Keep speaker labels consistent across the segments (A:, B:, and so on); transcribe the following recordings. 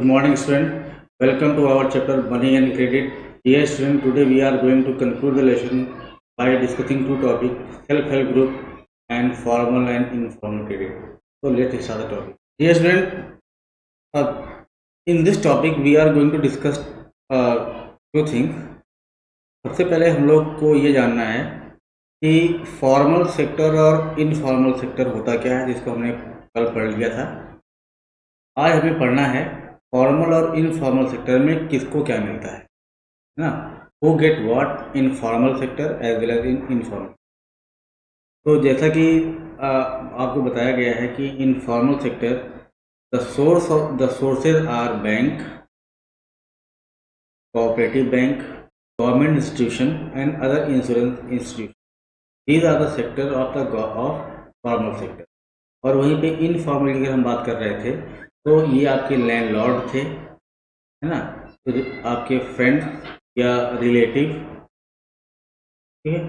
A: Good morning, student. Welcome to our chapter Money and Credit. Dear student, today we are going to conclude the lesson by discussing two topics: self-help group and formal and informal credit. So let's start the topic. Dear student, uh, in this topic we are going to discuss two things. सबसे पहले हम लोग को ये जानना है कि formal sector और इनफॉर्मल सेक्टर होता क्या है, जिसको हमने कल पढ़ लिया था। आज हमें पढ़ना है फॉर्मल और इनफॉर्मल सेक्टर में किसको क्या मिलता है ना, वो get what in formal sector as well as in informal. तो जैसा कि आपको बताया गया है कि in formal sector the sources are bank, cooperative bank, government institution and other insurance institution. These are the sector of formal sector. और वहीं पे इनफॉर्मल की अगर हम बात कर रहे थे तो ये आपके लैंडलॉर्ड थे, है ना, तो आपके फ्रेंड्स या रिलेटिव, ठीक है,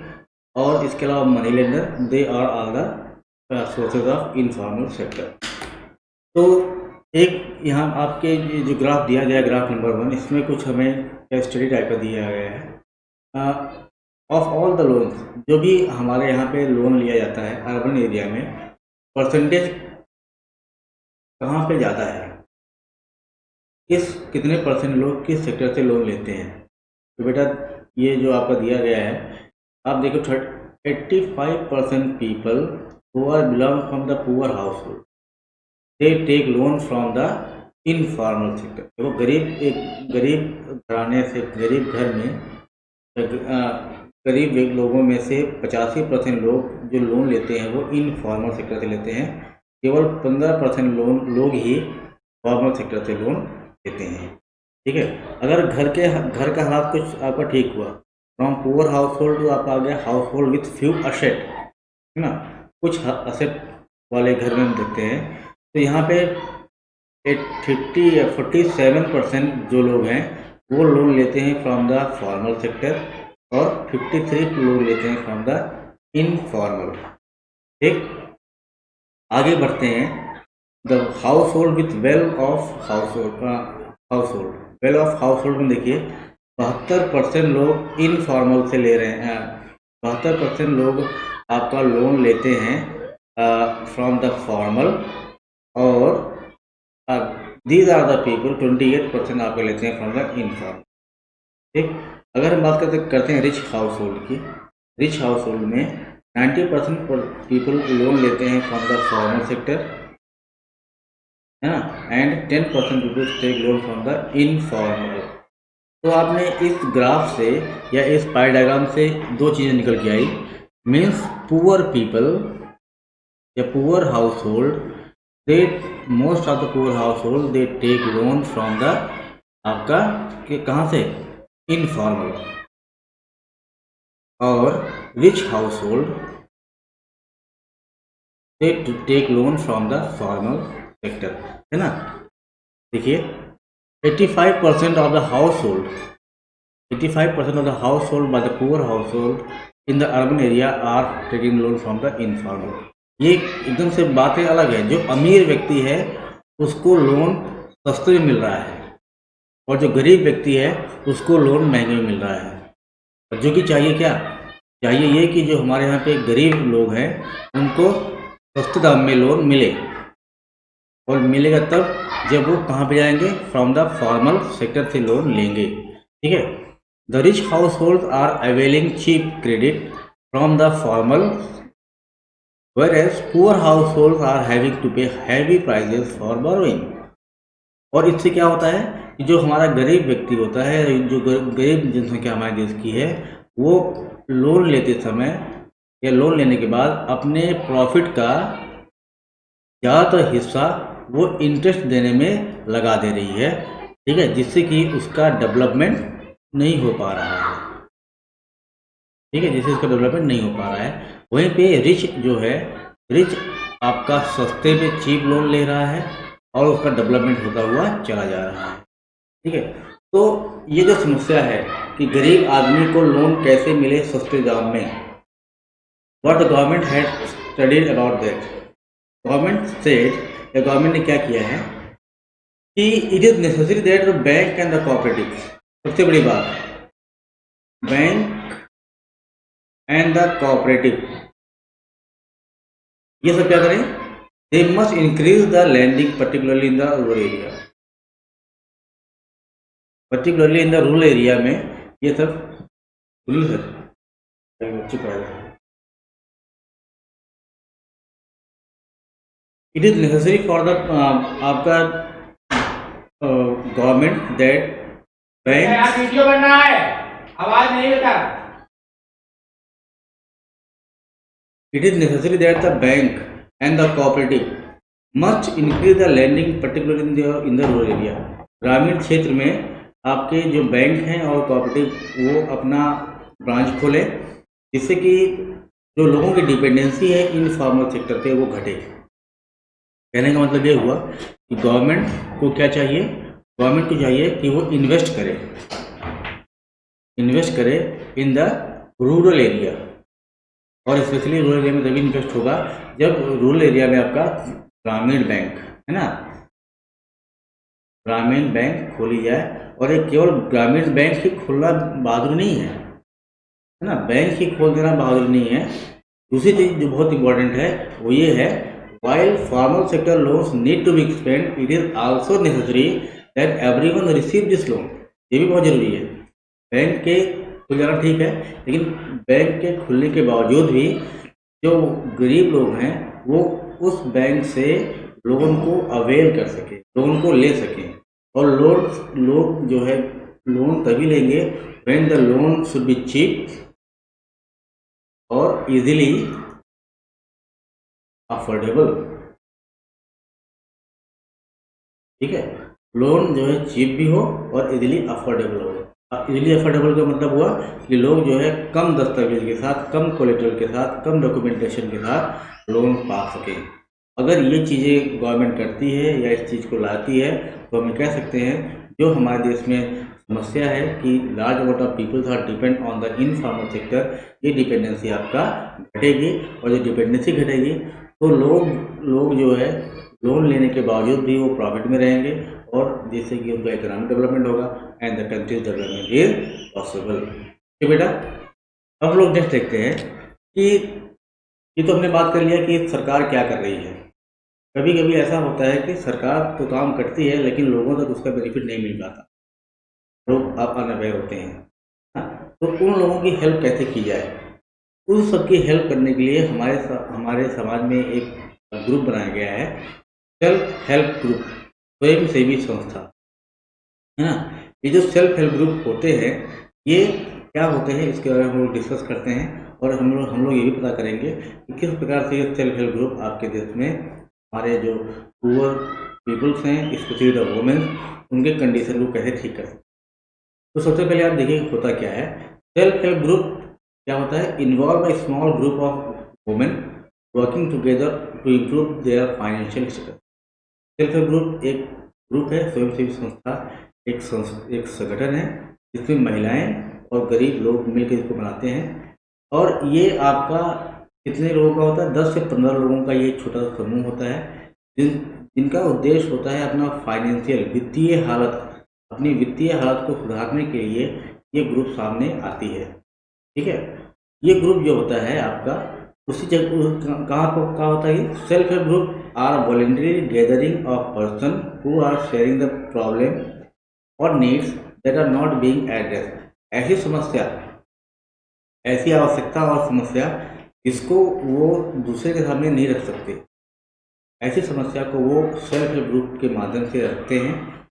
A: और इसके अलावा money lender, they are all the sources of informal sector. तो एक यहाँ आपके जो ग्राफ दिया गया, ग्राफ नंबर 1, इसमें कुछ हमें स्टडी टाइप का दिया गया है। ऑफ ऑल द लोन्स, जो भी हमारे यहाँ पे लोन लिया जाता है अर्बन एरिया में, परसेंटेज कहाँ पे ज़्यादा है, कितने परसेंट लोग किस सेक्टर से लोन लेते हैं। तो बेटा ये जो आपका दिया गया है, आप देखो 85% people who are belong from the poor household, they take loan from the informal sector. देखो गरीब घराने से, गरीब घर में, गरीब लोगों में से 85% लोग जो लोन लेते हैं वो इनफॉर्मल सेक्टर से लेते हैं। केवल 15% लोग ही फॉर्मल सेक्टर से लोन लेते हैं, ठीक है। अगर घर का हालात कुछ आपका ठीक हुआ, फ्रॉम पुअर हाउस होल्ड तो आपका आ गया house hold with few asset, है ना, कुछ असेट वाले घर में हम देखते हैं। तो यहाँ पे 47% जो लोग हैं वो लोन लेते हैं फ्रॉम द फॉर्मल सेक्टर और 53 लोग लेते हैं फ्रॉम द इनफॉर्मल, ठीक। आगे बढ़ते हैं। The house hold with wealth of house hold में देखिए 72% लोग इनफॉर्मल से ले रहे हैं, 72% लोग आपका लोन लेते हैं फ्रॉम द फॉर्मल, और दीज आर द पीपल 28% आपके लेते हैं फ्रॉम द इनफॉर्मल, ठीक। अगर हम बात करते हैं रिच हाउस होल्ड की, रिच हाउस होल्ड में 90% पीपल लोन लेते हैं फ्रॉम द फॉर्मल सेक्टर, है ना, and 10% people take loan from the informal. तो आपने इस ग्राफ से या इस पाई डायग्राम से दो चीज़ें निकल के आई, मीन्स पुअर पीपल या poor household, they most of the poor household they take loan from the आपका कहाँ से, इनफॉर्मल। और rich household they take loan from the formal sector, है ना। देखिए 85% of the household, 85% of the household by the poor household in the urban area are taking loan from the informal. ये एकदम से बातें अलग है। जो अमीर व्यक्ति है उसको लोन सस्ते में मिल रहा है, और जो गरीब व्यक्ति है उसको लोन महंगे में मिल रहा है। और जो कि चाहिए क्या, चाहिए ये कि जो हमारे यहाँ पे गरीब लोग हैं उनको सस्ते दाम में लोन मिले, और मिलेगा तब जब वो कहाँ पे जाएंगे, फ्रॉम द फॉर्मल सेक्टर से लोन लेंगे, ठीक है। The rich household are availing cheap credit from the formal, whereas poor households are having to pay heavy prices for borrowing। और इससे क्या होता है कि जो हमारा गरीब व्यक्ति होता है, जो गरीब जनसंख्या हमारे देश की है, वो लोन लेते समय या लोन लेने के बाद अपने प्रॉफिट का ज़्यादातर हिस्सा वो इंटरेस्ट देने में लगा दे रही है, ठीक है, जिससे कि उसका डेवलपमेंट नहीं हो पा रहा है, ठीक है, जिससे उसका डेवलपमेंट नहीं हो पा रहा है। वहीं पे रिच जो है, रिच आपका सस्ते में चीप लोन ले रहा है और उसका डेवलपमेंट होता हुआ चला जा रहा है, ठीक है। तो ये जो समस्या है कि गरीब आदमी को लोन कैसे मिले सस्ते दाम में, what the government had studied about that. Government ने क्या किया है कि it is necessary that the bank and the cooperative, सबसे बड़ी बात, बैंक एंड द कोऑपरेटिव ये सब क्या करें, they must increase the lending particularly in the rural area, particularly in the rural area में ये सब खुली है। It is necessary for the आपका गवर्नमेंट दैट बैंक,
B: वीडियो बनना है, आवाज नहीं होता।
A: It is necessary that the bank and the cooperative must increase the lending particularly in the rural area. ग्रामीण क्षेत्र में आपके जो बैंक हैं और कोऑपरेटिव वो अपना ब्रांच खोले, जिससे कि जो लोगों की डिपेंडेंसी है इनफॉर्मल सेक्टर पे वो घटे। कहने का मतलब ये हुआ कि गवर्नमेंट को क्या चाहिए, गवर्नमेंट को चाहिए कि वो इन्वेस्ट करे इन द रूरल एरिया, और स्पेशली रूरल एरिया में तभी इन्वेस्ट होगा जब रूरल एरिया में आपका ग्रामीण बैंक है ना, ग्रामीण बैंक खोली जाए। और एक केवल ग्रामीण बैंक ही खोलना बहादुरी नहीं है ना, बैंक ही खोल देना बहादुरी नहीं है। दूसरी चीज जो बहुत इंपॉर्टेंट है वो ये है, while formal sector loans need to be expanded, it is also necessary that everyone receive this loan। ये भी बहुत जरूरी है। बैंक के खुल जाना ठीक है, लेकिन बैंक के खुलने के बावजूद भी जो गरीब लोग हैं वो उस बैंक से लोन को अवेल कर सके, लोन को ले सकें। और लोग जो है लोन तभी लेंगे when the loan should be cheap और easily अफोर्डेबल। ठीक है, लोन जो है चीप भी हो और इजीली अफोर्डेबल हो। इजीली अफोर्डेबल का मतलब हुआ कि लोग जो है कम दस्तावेज के साथ, कम कोलेटरल के साथ, कम डॉक्यूमेंटेशन के साथ लोन पा सके। अगर ये चीज़ें गवर्नमेंट करती है या इस चीज़ को लाती है तो हम कह सकते हैं जो हमारे देश में समस्या है कि large amount of peoples are depend on the informal sector, ये डिपेंडेंसी आपका घटेगी। और जो डिपेंडेंसी घटेगी तो लोग जो है लोन लेने के बावजूद भी वो प्रॉफिट में रहेंगे, और जिससे कि उनका इकोनॉमिक डेवलपमेंट होगा and the countries development is possible. ठीक बेटा, अब लोग नेक्स्ट देखते हैं कि ये तो हमने बात कर लिया कि सरकार क्या कर रही है। कभी कभी ऐसा होता है कि सरकार तो काम करती है लेकिन लोगों तक उसका बेनिफिट नहीं मिल पाता, लोग अब अनअवेयर होते हैं। हाँ, तो उन लोगों की हेल्प कैसे की जाए, उन सबकी हेल्प करने के लिए हमारे समाज में एक ग्रुप बनाया गया है, सेल्फ हेल्प ग्रुप, स्वयं सेवी संस्था, है ना। ये जो सेल्फ हेल्प ग्रुप होते हैं ये क्या होते हैं इसके बारे में हम लोग डिस्कस करते हैं, और हम लोग ये भी पता करेंगे कि किस प्रकार से ये सेल्फ हेल्प ग्रुप आपके देश में हमारे जो पुअर पीपल्स हैं, स्पेशली द वुमेन, उनके कंडीशन को कैसे ठीक कर सकते हैं। तो सबसे पहले आप देखिए होता क्या है। सेल्फ हेल्प ग्रुप क्या होता है, involve a small group of women working together to improve their financial status. Self help group एक ग्रुप है, स्वयंसेवी संस्था, एक संगठन है जिसमें महिलाएं और गरीब लोग मिलकर इसको बनाते हैं। और ये आपका कितने लोगों का होता है, 10 से 15 लोगों का ये छोटा सा समूह होता है जिनका उद्देश्य होता है अपना फाइनेंशियल वित्तीय हालत, अपनी वित्तीय हालत को सुधारने के लिए ये ग्रुप सामने आती है। ठीक है, ये ग्रुप जो होता है आपका उसी जगह कहाँ होता है, self help group are voluntary gathering of person who are sharing the problem और needs that are not being address. ऐसी समस्या, ऐसी आवश्यकता और समस्या जिसको वो दूसरे के सामने नहीं रख सकते, ऐसी समस्या को वो सेल्फ हेल्प ग्रुप के माध्यम से रखते हैं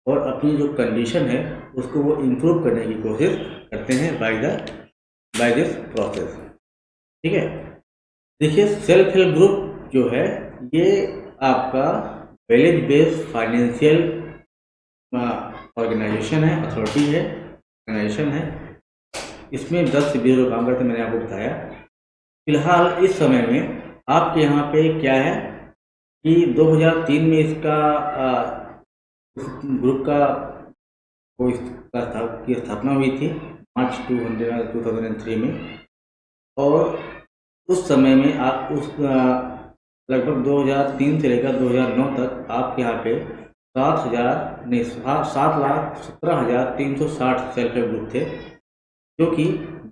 A: और अपनी जो कंडीशन है उसको वो इम्प्रूव करने की कोशिश करते हैं बाय दिस प्रोसेस। ठीक है, देखिए सेल्फ हेल्प ग्रुप जो है ये आपका विलेज बेस्ड फाइनेंशियल ऑर्गेनाइजेशन है, अथॉरिटी है, ऑर्गेनाइजेशन है। इसमें 10 से 20 लोग काम करते हैं, मैंने आपको बताया। फिलहाल इस समय में आपके यहाँ पे क्या है कि 2003 में इसका ग्रुप की स्थापना हुई थी, मार्च 2003 में। और उस समय में आप लगभग 2003 से लेकर 2009 तक आपके यहाँ पे 7,17,360 सेल्फ हेल्प ग्रुप थे, जो कि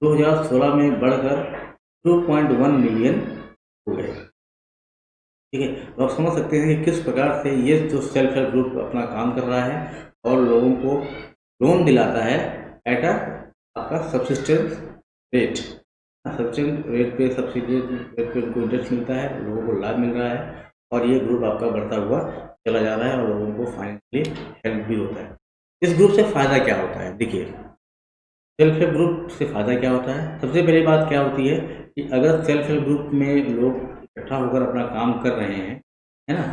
A: 2016 में बढ़कर 2.1 मिलियन हो गए। ठीक है, तो आप समझ सकते हैं कि किस प्रकार से ये जो सेल्फ हेल्प ग्रुप अपना काम कर रहा है और लोगों को लोन दिलाता है एट अ आपका सब्सिस्टेंस रेट। सब्सिस्टेंस रेट पे सब्सिडी रेट पे उनको इंटरेस्ट मिलता है, लोगों को लाभ मिल रहा है और ये ग्रुप आपका बढ़ता हुआ चला जा रहा है और लोगों को फाइनेंशियली हेल्प भी होता है। इस ग्रुप से फ़ायदा क्या होता है? देखिए, सेल्फ हेल्प ग्रुप से फ़ायदा क्या होता है? सबसे पहली बात क्या होती है कि अगर सेल्फ हेल्प ग्रुप में लोग इकट्ठा होकर अपना काम कर रहे हैं, है ना?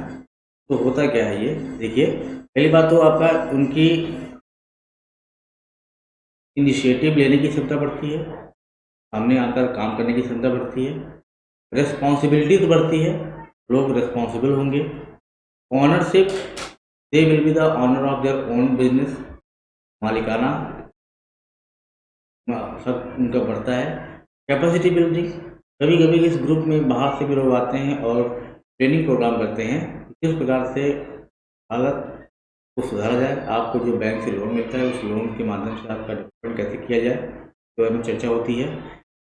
A: तो होता क्या है ये देखिए, पहली बात तो आपका उनकी इनिशिएटिव लेने की क्षमता बढ़ती है, सामने आकर काम करने की क्षमता बढ़ती है, रिस्पॉन्सिबिलिटीज बढ़ती है, लोग रिस्पॉन्सिबल होंगे, ownership, they will be the owner of their own business, मालिकाना सब उनका बढ़ता है। कैपेसिटी बिल्डिंग, कभी कभी इस ग्रुप में बाहर से भी लोग आते हैं और ट्रेनिंग प्रोग्राम करते हैं किस प्रकार से हालत को सुधारा जाए, आपको जो बैंक से लोन मिलता है उस लोन के माध्यम से आपका डेवलपमेंट कैसे किया जाए, तो में चर्चा होती है।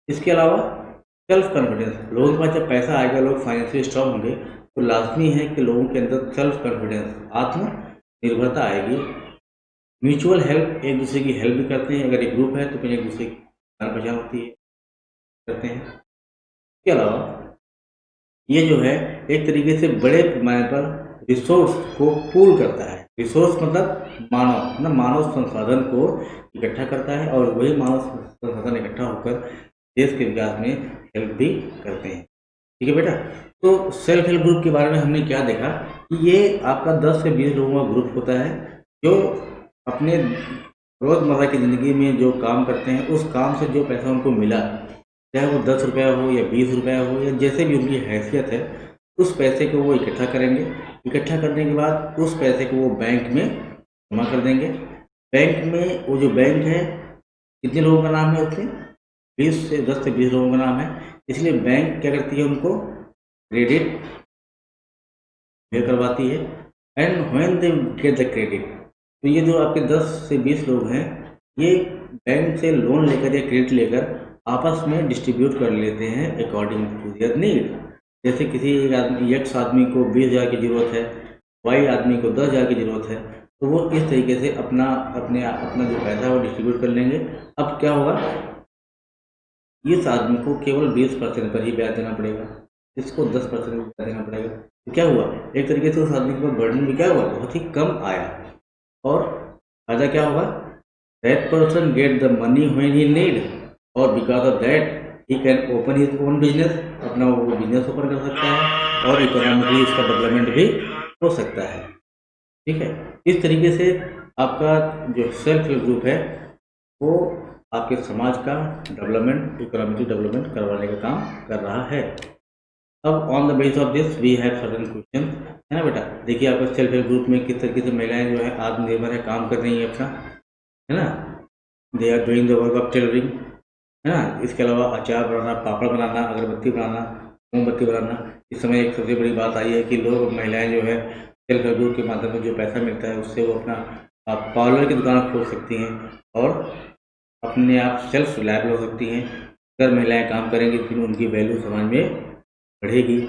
A: इसके अलावा सेल्फ कॉन्फिडेंस, लोगों के पास जब पैसा आएगा, लोग फाइनेंशियली स्ट्रांग होंगे, तो लाजमी है कि लोगों के अंदर सेल्फ कॉन्फिडेंस, आत्मनिर्भरता आएगी। म्यूचुअल हेल्प, एक दूसरे की हेल्प भी करते हैं, अगर एक ग्रुप है तो फिर एक दूसरे की जान पहचान होती है, करते हैं। इसके अलावा ये जो है एक तरीके से बड़े पैमाने पर रिसोर्स को पूल करता है। रिसोर्स मतलब मानव, मानव संसाधन को इकट्ठा करता है और वही मानव संसाधन इकट्ठा होकर देश के विकास में हेल्प भी करते हैं। ठीक है बेटा, तो सेल्फ हेल्प ग्रुप के बारे में हमने क्या देखा कि ये आपका 10 से 20 लोगों का ग्रुप होता है जो अपने रोज़मर्रा की ज़िंदगी में जो काम करते हैं उस काम से जो पैसा उनको मिला, चाहे वो 10 रुपया हो या 20 रुपया हो या जैसे भी उनकी हैसियत है, उस पैसे को वो इकट्ठा करेंगे। इकट्ठा करने के बाद उस पैसे को वो बैंक में जमा कर देंगे। बैंक में वो जो बैंक है, कितने लोगों का नाम है उसमें? 10 से 20 लोगों का नाम है, इसलिए बैंक क्या करती है, उनको क्रेडिट पे करवाती है। And when they get the credit, तो ये जो आपके 10 से 20 लोग हैं, ये बैंक से लोन लेकर या क्रेडिट लेकर आपस में डिस्ट्रीब्यूट कर लेते हैं अकॉर्डिंग टू देयर नीड। जैसे किसी एक आदमी, एक्स आदमी को 20,000 की ज़रूरत है, वाई आदमी को 10,000 की ज़रूरत है, तो वो इस तरीके से अपना जो पैसा है वो डिस्ट्रीब्यूट कर लेंगे। अब क्या होगा, इस आदमी को केवल 20% पर ही ब्याज देना पड़ेगा, इसको 10% ब्याज देना पड़ेगा। तो क्या हुआ, एक तरीके से उस आदमी के पास बर्डन भी क्या हुआ, बहुत ही कम आया। और फायदा क्या होगा, that person get the money when he need, और because of that he can open his own business, अपना वो बिजनेस ओपन कर सकता है और इकोनॉमिकली उसका डेवलपमेंट भी हो सकता है। ठीक है, इस तरीके से आपका जो सेल्फ हेल्प ग्रुप है वो आपके समाज का डेवलपमेंट, इकोनॉमिक डेवलपमेंट करवाने का काम कर रहा है। अब on the base of this we have certain question, है ना बेटा। देखिए आपका सेल्फ हेल्प ग्रुप में किस तरीके से महिलाएं जो है आत्मनिर्भर है, काम कर रही है अपना, है ना, they are doing the work of tailoring, है ना। इसके अलावा अचार बनाना, पापड़ बनाना, अगरबत्ती बनाना, मोमबत्ती बनाना। इस समय एक सबसे बड़ी बात आई है कि लोग, महिलाएं जो है सेल्फ हेल्प ग्रुप के माध्यम से जो पैसा मिलता है उससे वो अपना पार्लर की दुकान खोल सकती हैं और अपने आप सेल्फ रिलायबल हो सकती हैं। अगर महिलाएं काम करेंगी फिर उनकी वैल्यू समाज में बढ़ेगी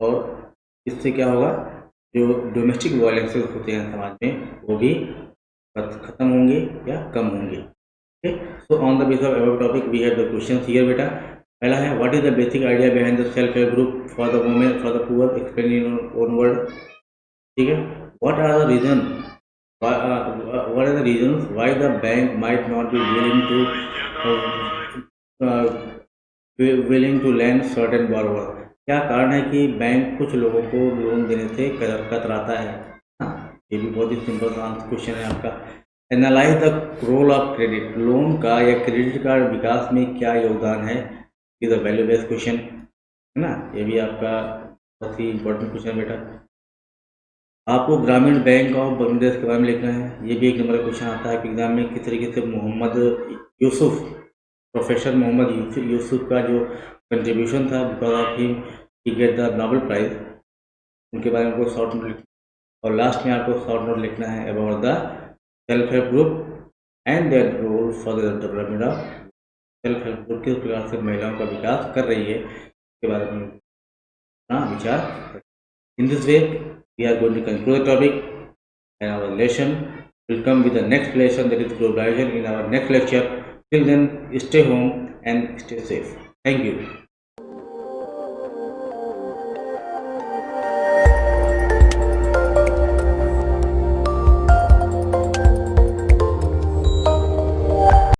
A: और इससे क्या होगा, जो डोमेस्टिक वायलेंसेस होते हैं समाज में वो भी खत्म होंगे या कम होंगे। Okay, so on the base of above topic we have the questions here बेटा। पहला है, what is the basic idea behind the self help group for the women for the poor, explain in own word. ठीक है, what are the reason, what are the reasons why the bank might not be willing to lend certain borrower? क्या कारण है कि bank कुछ लोगों को loan देने से कतराता है? हाँ, ये भी बहुत ही सिंपल क्वेश्चन है आपका। Analyze the role of credit, loan का या क्रेडिट कार्ड विकास में क्या योगदान है? Is a value based question, है ना। ये भी आपका बहुत ही इंपॉर्टेंट क्वेश्चन बेटा। आपको ग्रामीण बैंक ऑफ बांग्लादेश के बारे में लिखना है, ये भी एक नंबर का क्वेश्चन आता है एग्जाम में। किस तरीके से मोहम्मद यूसुफ, प्रोफेसर मोहम्मद यूसुफ का जो कंट्रीब्यूशन था, because of him he get the Nobel prize, उनके बारे में आपको शॉर्ट में लिखना। और लास्ट में आपको शॉर्ट नोट लिखना है about the self help group and their role for the development of self help group किस प्रकार से महिलाओं का विकास कर रही है इसके बारे में अपना विचार। In this way we are going to conclude the topic and our lesson will come with the next lesson, that is globalization, in our next lecture. Till then, stay home and stay safe. Thank you.